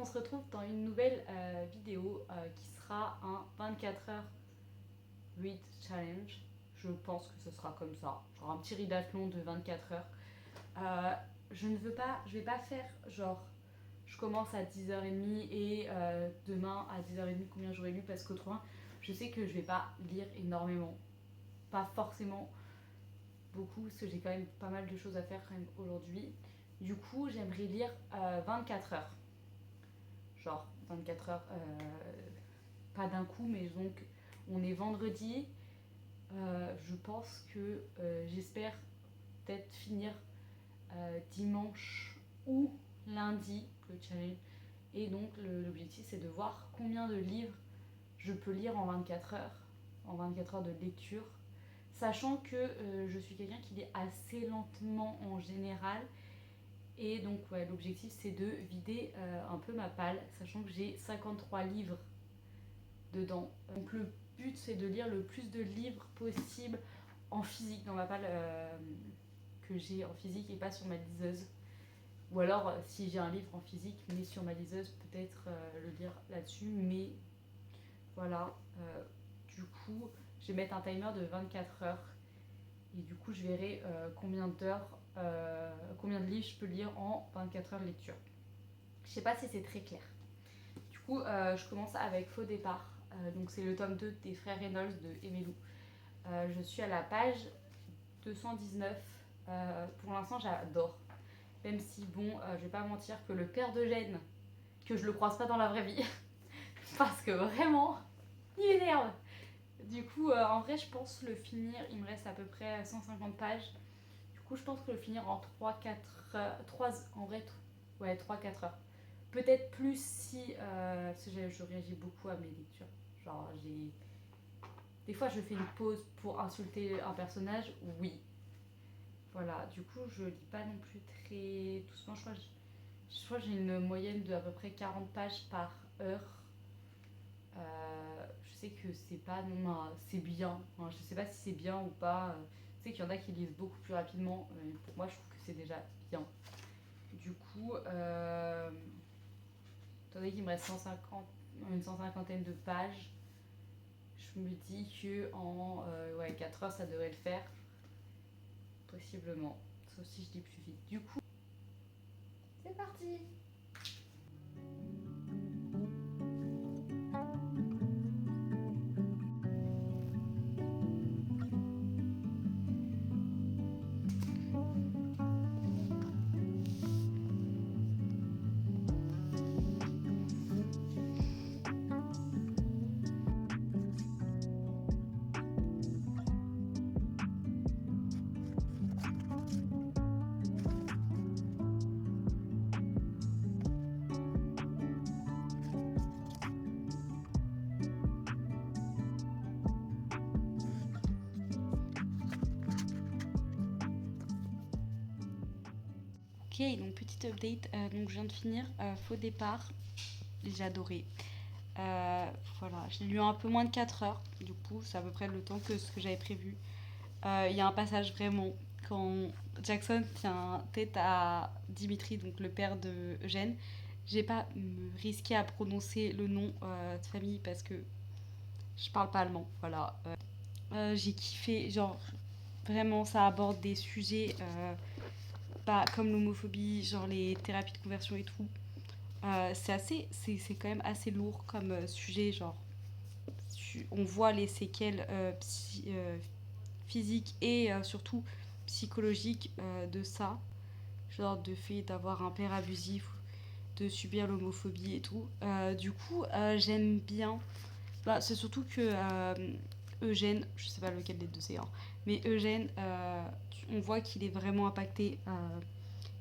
on se retrouve dans une nouvelle vidéo qui sera un 24 heures read challenge. Je pense que ce sera comme ça, genre un petit readathlon de 24 heures. Je vais pas faire genre je commence à 10h30 et demain à 10h30 combien j'aurai lu, parce qu'autrement je sais que je vais pas lire énormément, pas forcément beaucoup, parce que j'ai quand même pas mal de choses à faire quand même aujourd'hui. Du coup j'aimerais lire 24 heures, genre 24 heures, pas d'un coup, mais donc on est vendredi. Je pense que j'espère peut-être finir dimanche ou lundi le challenge. Et donc l'objectif c'est de voir combien de livres je peux lire en 24 heures, en 24 heures de lecture. Sachant que je suis quelqu'un qui lit assez lentement en général. Et donc ouais, l'objectif c'est de vider un peu ma palle, sachant que j'ai 53 livres dedans. Donc le but c'est de lire le plus de livres possible en physique dans ma palle que j'ai en physique et pas sur ma liseuse. Ou alors si j'ai un livre en physique mais sur ma liseuse, peut-être le lire là-dessus. Mais voilà, du coup je vais mettre un timer de 24 heures et du coup je verrai combien d'heures, combien de livres je peux lire en 24 heures de lecture. Je sais pas si c'est très clair. Du coup je commence avec Faux départ. Donc c'est le tome 2 des frères Reynolds de Emilou. Je suis à la page 219. Pour l'instant j'adore. Même si bon, je vais pas mentir que le père d'Eugène, que je le croise pas dans la vraie vie, parce que vraiment, il m'énerve. Du coup, en vrai, je pense le finir, il me reste à peu près 150 pages. Du coup, je pense que le finir en 3-4 heures, 3, en vrai, ouais, 3-4 heures. Peut-être plus si, parce que je réagis beaucoup à mes lectures. Genre, des fois, je fais une pause pour insulter un personnage, oui. Voilà, du coup, je lis pas non plus très doucement. Je crois que j'ai une moyenne de à peu près 40 pages par heure. Je sais que c'est pas non, c'est bien. Enfin, je sais pas si c'est bien ou pas. Je sais qu'il y en a qui lisent beaucoup plus rapidement. Pour moi, je trouve que c'est déjà bien. Du coup, étant donné qu'il me reste 150, une 150aine de pages, je me dis que en ouais, 4 heures, ça devrait le faire. Possiblement. Sauf si je lis plus vite. Du coup, c'est parti! Ok, donc petite update, donc je viens de finir Faux départ, j'ai adoré. Voilà, je l'ai lu en un peu moins de 4 heures, du coup c'est à peu près le temps que ce que j'avais prévu. Il y a un passage vraiment, quand Jackson tient tête à Dimitri, donc le père de Eugène, j'ai pas risqué à prononcer le nom de famille parce que je parle pas allemand, voilà. J'ai kiffé, genre vraiment ça aborde des sujets pas comme l'homophobie, genre les thérapies de conversion et tout. C'est quand même assez lourd comme sujet, genre on voit les séquelles physiques et surtout psychologiques de ça, genre de fait d'avoir un père abusif, de subir l'homophobie et tout. Du coup, j'aime bien. Bah, c'est surtout que Eugène, je sais pas lequel des deux c'est, hein, mais Eugène, on voit qu'il est vraiment impacté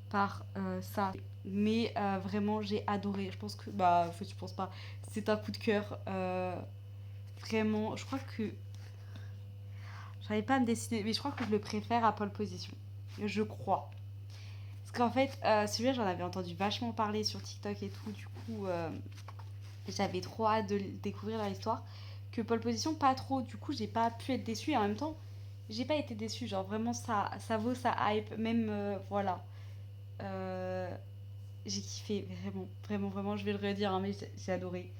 par ça. Mais vraiment, j'ai adoré. Je pense que, bah, je pense pas, c'est un coup de cœur. Vraiment, je crois que. J'arrive pas à me décider, mais je crois que je le préfère à Pole Position. Je crois. Parce qu'en fait, celui-là, j'en avais entendu vachement parler sur TikTok et tout. Du coup, j'avais trop hâte de découvrir leur histoire. Que Pole Position, pas trop. Du coup, j'ai pas pu être déçue. Et en même temps, j'ai pas été déçue. Genre, vraiment, ça vaut sa hype. Même, voilà. Euh, j'ai kiffé, vraiment, vraiment, vraiment, je vais le redire, hein, mais j'ai adoré.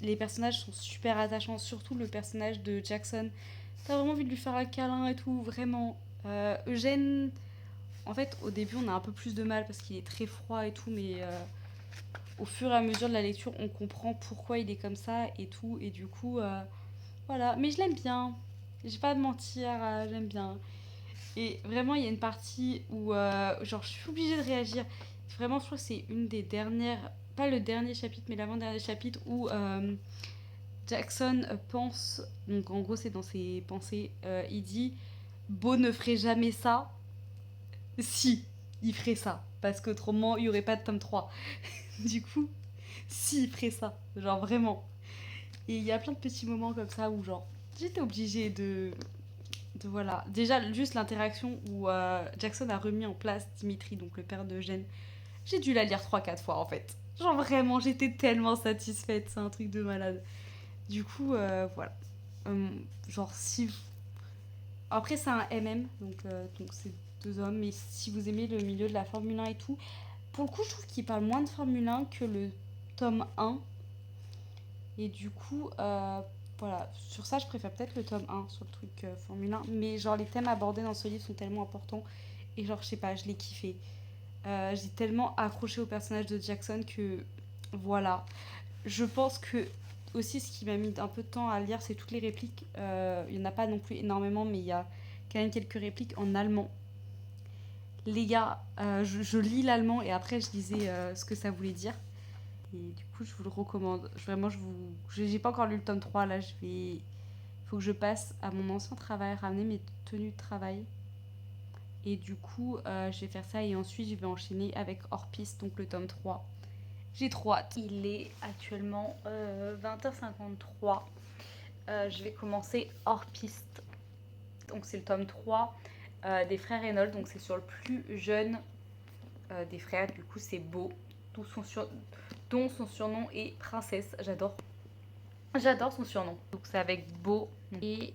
Les personnages sont super attachants, surtout le personnage de Jackson. T'as vraiment envie de lui faire un câlin et tout, vraiment. Eugène, en fait, au début, on a un peu plus de mal parce qu'il est très froid et tout, mais au fur et à mesure de la lecture, on comprend pourquoi il est comme ça et tout, et du coup, voilà. Mais je l'aime bien, j'ai pas à mentir, j'aime bien. Et vraiment, il y a une partie où, genre, je suis obligée de réagir. Vraiment, je crois que c'est une des dernières, pas le dernier chapitre, mais l'avant-dernier chapitre où Jackson pense, donc en gros, c'est dans ses pensées, il dit Beau ne ferait jamais ça. Si, il ferait ça. Parce qu'autrement, il n'y aurait pas de tome 3. Du coup, si, il ferait ça. Genre, vraiment. Et il y a plein de petits moments comme ça où, genre, j'étais obligée de voilà. Déjà, juste l'interaction où Jackson a remis en place Dimitri, donc le père d'Eugène. J'ai dû la lire 3 4 fois en fait. Genre vraiment, j'étais tellement satisfaite, c'est un truc de malade. Du coup, voilà. Genre, si. Après, c'est un MM, donc c'est 2 hommes, mais si vous aimez le milieu de la Formule 1 et tout, pour le coup, je trouve qu'il parle moins de Formule 1 que le tome 1. Et du coup, voilà, sur ça, je préfère peut-être le tome 1 sur le truc Formule 1. Mais genre, les thèmes abordés dans ce livre sont tellement importants. Et genre, je sais pas, je l'ai kiffé. J'ai tellement accroché au personnage de Jackson que voilà. Je pense que aussi ce qui m'a mis un peu de temps à lire, c'est toutes les répliques. Il n'y en a pas non plus énormément, mais il y a quand même quelques répliques en allemand. Les gars, je lis l'allemand et après je lisais ce que ça voulait dire. Et du coup, je vous le recommande. Vraiment, j'ai pas encore lu le tome 3. Là, faut que je passe à mon ancien travail, ramener mes tenues de travail. Et du coup, je vais faire ça et ensuite, je vais enchaîner avec Hors Piste, donc le tome 3. J'ai trop hâte. Il est actuellement 20h53. Je vais commencer Hors Piste. Donc, c'est le tome 3 des frères Reynolds. Donc, c'est sur le plus jeune des frères. Du coup, c'est Beau, dont son surnom est Princesse. J'adore son surnom. Donc, c'est avec Beau. Et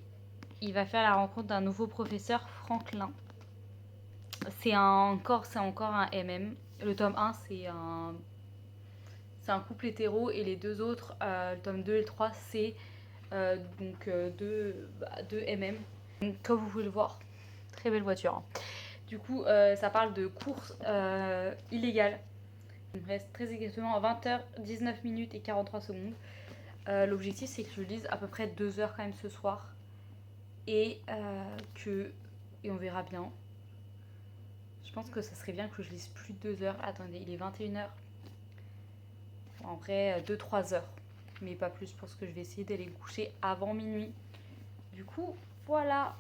il va faire la rencontre d'un nouveau professeur, Franklin. C'est encore un MM. Le tome 1, c'est un couple hétéro et les deux autres, le tome 2 et le 3, c'est deux MM. Donc, comme vous pouvez le voir, très belle voiture. Hein. Du coup, ça parle de course illégale. Il me reste très exactement 20h, 19 minutes et 43 secondes. L'objectif, c'est que je lise à peu près 2 heures quand même ce soir. Et on verra bien. Je pense que ça serait bien que je lise plus de 2 heures. Attendez, il est 21h. En vrai, 2-3 heures. Mais pas plus parce que je vais essayer d'aller me coucher avant minuit. Du coup, voilà.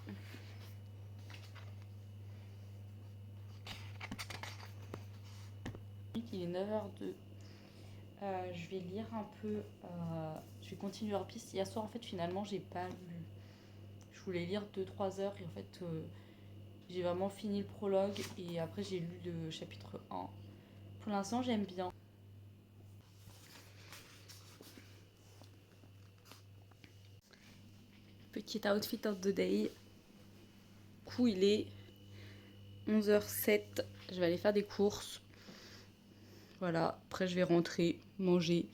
Il est 9h02. Je vais lire un peu. Je vais continuer Hors Piste. Hier soir, en fait, finalement, j'ai pas lu. Je voulais lire 2-3 heures et en fait, j'ai vraiment fini le prologue et après, j'ai lu le chapitre 1. Pour l'instant, j'aime bien. Petit outfit of the day. Du coup, il est 11h07. Je vais aller faire des courses. Voilà, après je vais rentrer, manger.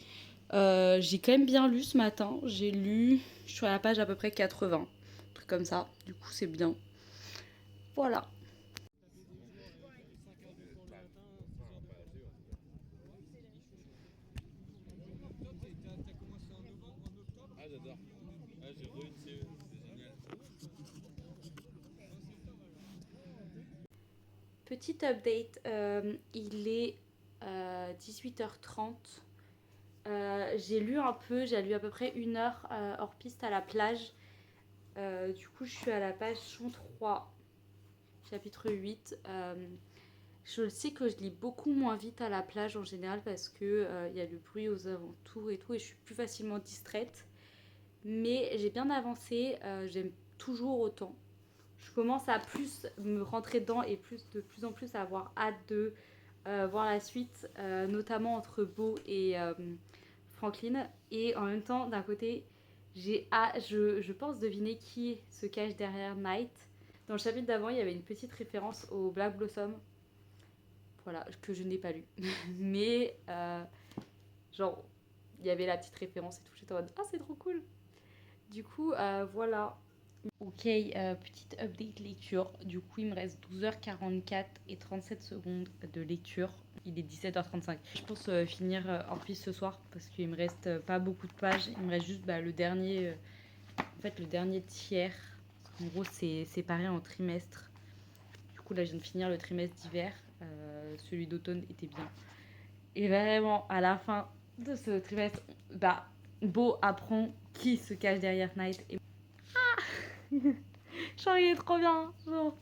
J'ai quand même bien lu ce matin. J'ai lu, je suis à la page à peu près 80. Un truc comme ça. Du coup, c'est bien. Voilà. Petit update, il est 18h30. J'ai lu un peu, j'ai lu à peu près 1 heure hors piste à la plage. Du coup, je suis à la page 103, chapitre 8. Je sais que je lis beaucoup moins vite à la plage en général parce que y a le bruit aux alentours et tout et je suis plus facilement distraite. Mais j'ai bien avancé, j'aime toujours autant. Je commence à plus me rentrer dedans et de plus en plus à avoir hâte de voir la suite, notamment entre Beau et Franklin. Et en même temps, d'un côté, je pense deviner qui se cache derrière Night. Dans le chapitre d'avant, il y avait une petite référence au Black Blossom. voilà, que je n'ai pas lu. Mais genre, il y avait la petite référence et tout, j'étais en mode ah c'est trop cool. Du coup, voilà. Ok, petite update lecture. Du coup, il me reste 12h44 et 37 secondes de lecture. Il est 17h35. Je pense finir hors piste ce soir parce qu'il me reste pas beaucoup de pages. Il me reste juste le dernier, en fait, le dernier tiers. En gros, c'est séparé en trimestres. Du coup, là, je viens de finir le trimestre d'hiver. Celui d'automne était bien. Et vraiment, à la fin de ce trimestre, Beau apprend qui se cache derrière Night. Et... genre, il est trop bien. Genre.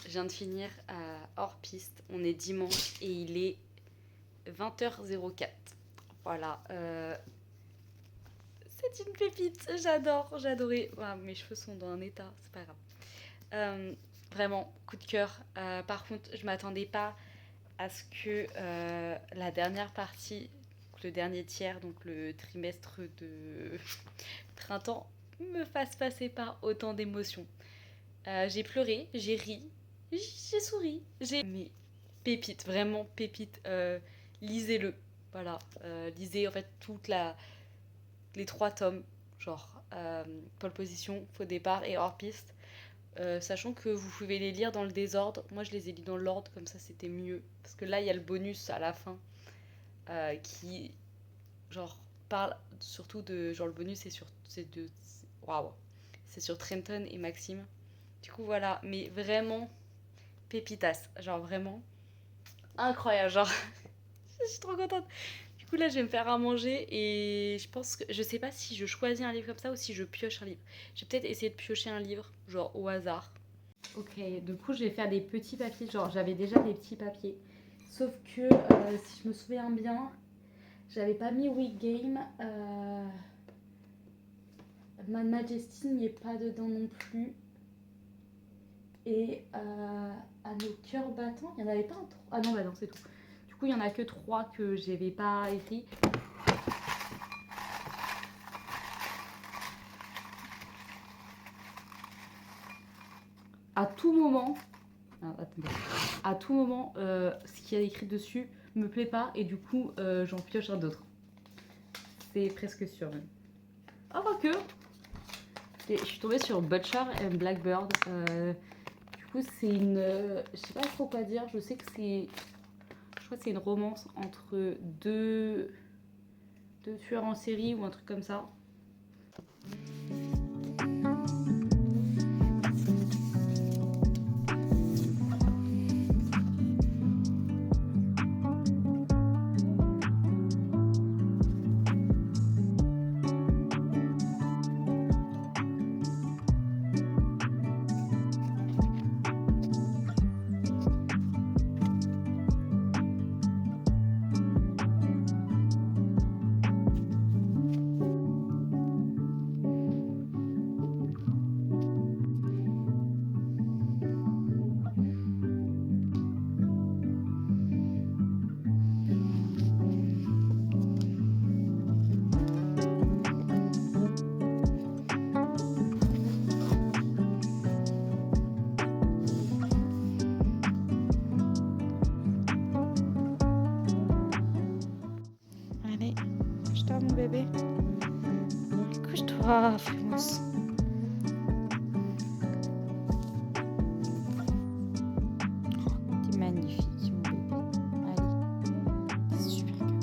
Je viens de finir hors piste. On est dimanche et il est 20h04. Voilà. C'est une pépite. J'adore. J'adorais. Mes cheveux sont dans un état. C'est pas grave. Vraiment, coup de cœur. Par contre, je m'attendais pas à ce que la dernière partie, le dernier tiers, donc le trimestre de printemps, me fasse passer par autant d'émotions. J'ai pleuré, j'ai ri, j'ai souri, Mais pépite, vraiment pépite. Lisez-le. Voilà. Lisez en fait les 3 tomes. Genre, pole position, faux départ et hors piste. Sachant que vous pouvez les lire dans le désordre. Moi, je les ai lus dans l'ordre, comme ça, c'était mieux. Parce que là, il y a le bonus à la fin qui, genre, parle surtout de... Genre, le bonus, waouh. C'est sur Trenton et Maxime. Du coup, voilà. Mais vraiment, pépitas. Genre, vraiment incroyable. Genre, je suis trop contente. Du coup, là, je vais me faire à manger et je pense que... Je sais pas si je choisis un livre comme ça ou si je pioche un livre. Je vais peut-être essayer de piocher un livre, genre, au hasard. Ok, du coup, je vais faire des petits papiers. Genre, j'avais déjà des petits papiers. Sauf que, si je me souviens bien, j'avais pas mis Week Game. Mad Majesty n'y est pas dedans non plus. Et à nos cœurs battants, il n'y en avait pas un 3. Ah non, bah non, c'est tout. Du coup, il n'y en a que 3 que j'avais pas écrit. À tout moment, à tout moment, ce qu'il y a écrit dessus me plaît pas et du coup, j'en pioche un d'autre. C'est presque sûr même. Ah, que je suis tombée sur Butcher and Blackbird. Du coup, c'est une. Je sais pas trop quoi dire. Je sais que c'est. Je crois que c'est une romance entre deux tueurs en série ou un truc comme ça. Allez, couche-toi mon bébé. Couche-toi, Frimousse. T'es magnifique mon bébé. Allez, c'est super calme.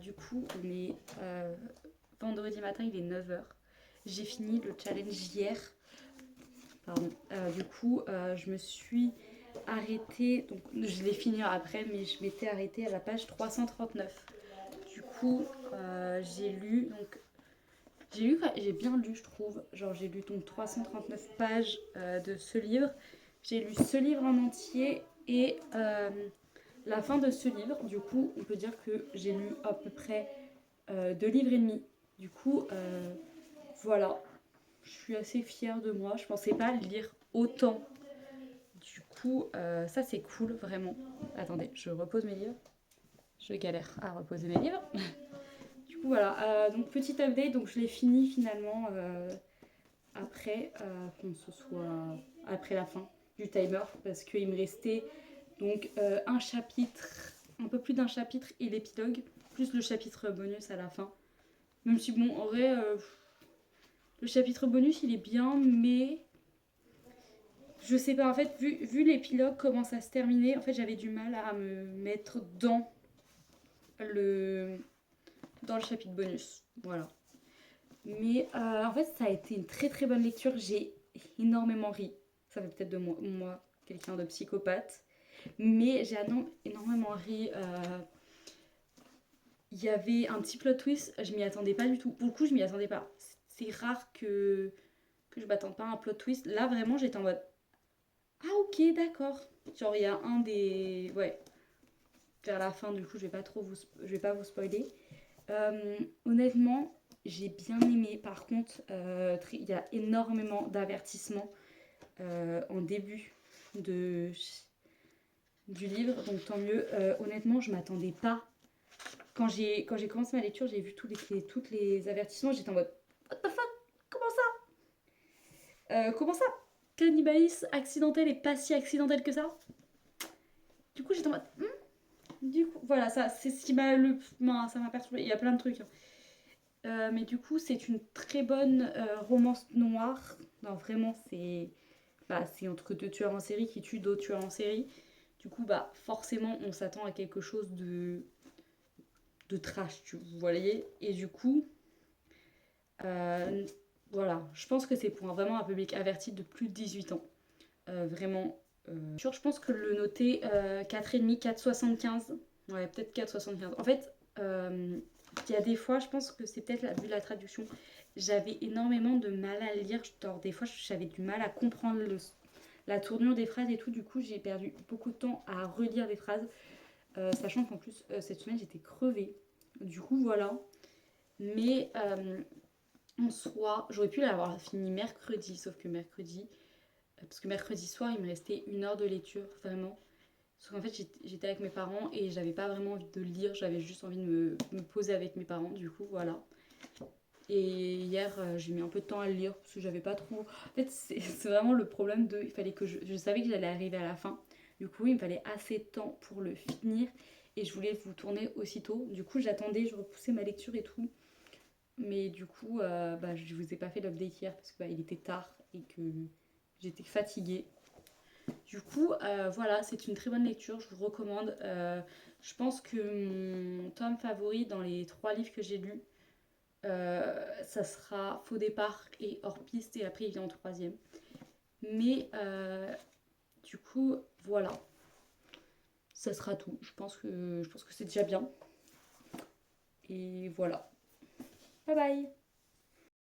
Du coup, on est vendredi matin, il est 9h. J'ai fini le challenge hier. Pardon. Du coup, je me suis arrêtée, donc je l'ai fini après, mais je m'étais arrêtée à la page 339. Du coup, j'ai lu, donc j'ai bien lu, je trouve. Genre, j'ai lu donc 339 pages de ce livre. J'ai lu ce livre en entier et la fin de ce livre. Du coup, on peut dire que j'ai lu à peu près 2 livres et demi. Du coup, voilà. Je suis assez fière de moi. Je pensais pas lire autant. Du coup, ça c'est cool, vraiment. Attendez, je repose mes livres. Je galère à reposer mes livres. Du coup, voilà. Donc, petit update. Donc, je l'ai fini finalement après qu'on se soit... après la fin du timer. Parce qu'il me restait donc un chapitre, un peu plus d'un chapitre et l'épilogue. Plus le chapitre bonus à la fin. Même si, bon, en vrai... le chapitre bonus, il est bien, mais je sais pas, en fait, vu l'épilogue, comment ça se terminait, en fait, j'avais du mal à me mettre le, dans le chapitre bonus. Voilà. Mais en fait, ça a été une très très bonne lecture. J'ai énormément ri. Ça fait peut-être de moi quelqu'un de psychopathe. Mais j'ai énormément ri. Il y avait un petit plot twist, je m'y attendais pas du tout. Pour le coup, je m'y attendais pas. C'est rare que je m'attende pas à un plot twist. Là, vraiment, j'étais en mode ah, ok, d'accord. Genre, il y a un des. Ouais, vers la fin, du coup, je vais pas vous spoiler. Honnêtement, j'ai bien aimé. Par contre, il y a énormément d'avertissements en début de, du livre, donc tant mieux. Honnêtement, je m'attendais pas. Quand j'ai commencé ma lecture, j'ai vu tous les avertissements, j'étais en mode what the fuck? Comment ça? Comment ça? Cannibalisme accidentel et pas si accidentel que ça? Du coup, j'étais en mode du coup, voilà, ça c'est ce qui ça m'a perturbé. Il y a plein de trucs, hein. Mais du coup, c'est une très bonne romance noire. Non, vraiment, c'est entre 2 tueurs en série qui tuent d'autres tueurs en série. Du coup, bah forcément, on s'attend à quelque chose de trash, vous voyez. Et du coup, euh, voilà, je pense que c'est pour vraiment un public averti de plus de 18 ans. Vraiment. Je pense que le noter 4,5, 4,75. Ouais, peut-être 4,75. En fait, il y a des fois, je pense que c'est peut-être vu la traduction, j'avais énormément de mal à lire. Genre, des fois, j'avais du mal à comprendre la tournure des phrases et tout. Du coup, j'ai perdu beaucoup de temps à relire des phrases. Sachant qu'en plus, cette semaine, j'étais crevée. Du coup, voilà. Mais en soi, j'aurais pu l'avoir fini mercredi, sauf que mercredi, parce que mercredi soir, il me restait 1 heure de lecture, vraiment. Parce qu'en fait, j'étais avec mes parents et j'avais pas vraiment envie de lire, j'avais juste envie de me poser avec mes parents, du coup, voilà. Et hier, j'ai mis un peu de temps à le lire parce que j'avais pas trop. En fait, c'est vraiment le problème de. Il fallait que je savais que j'allais arriver à la fin. Du coup, il me fallait assez de temps pour le finir et je voulais vous tourner aussitôt. Du coup, j'attendais, je repoussais ma lecture et tout. Mais du coup, bah, je vous ai pas fait l'update hier parce que bah, il était tard et que j'étais fatiguée. Du coup, voilà, c'est une très bonne lecture, je vous recommande. Je pense que mon tome favori dans les 3 livres que j'ai lus, ça sera Faux départ et Hors piste, et après il vient en troisième. Mais du coup, voilà, ça sera tout. Je pense que c'est déjà bien. Et voilà. Bye bye!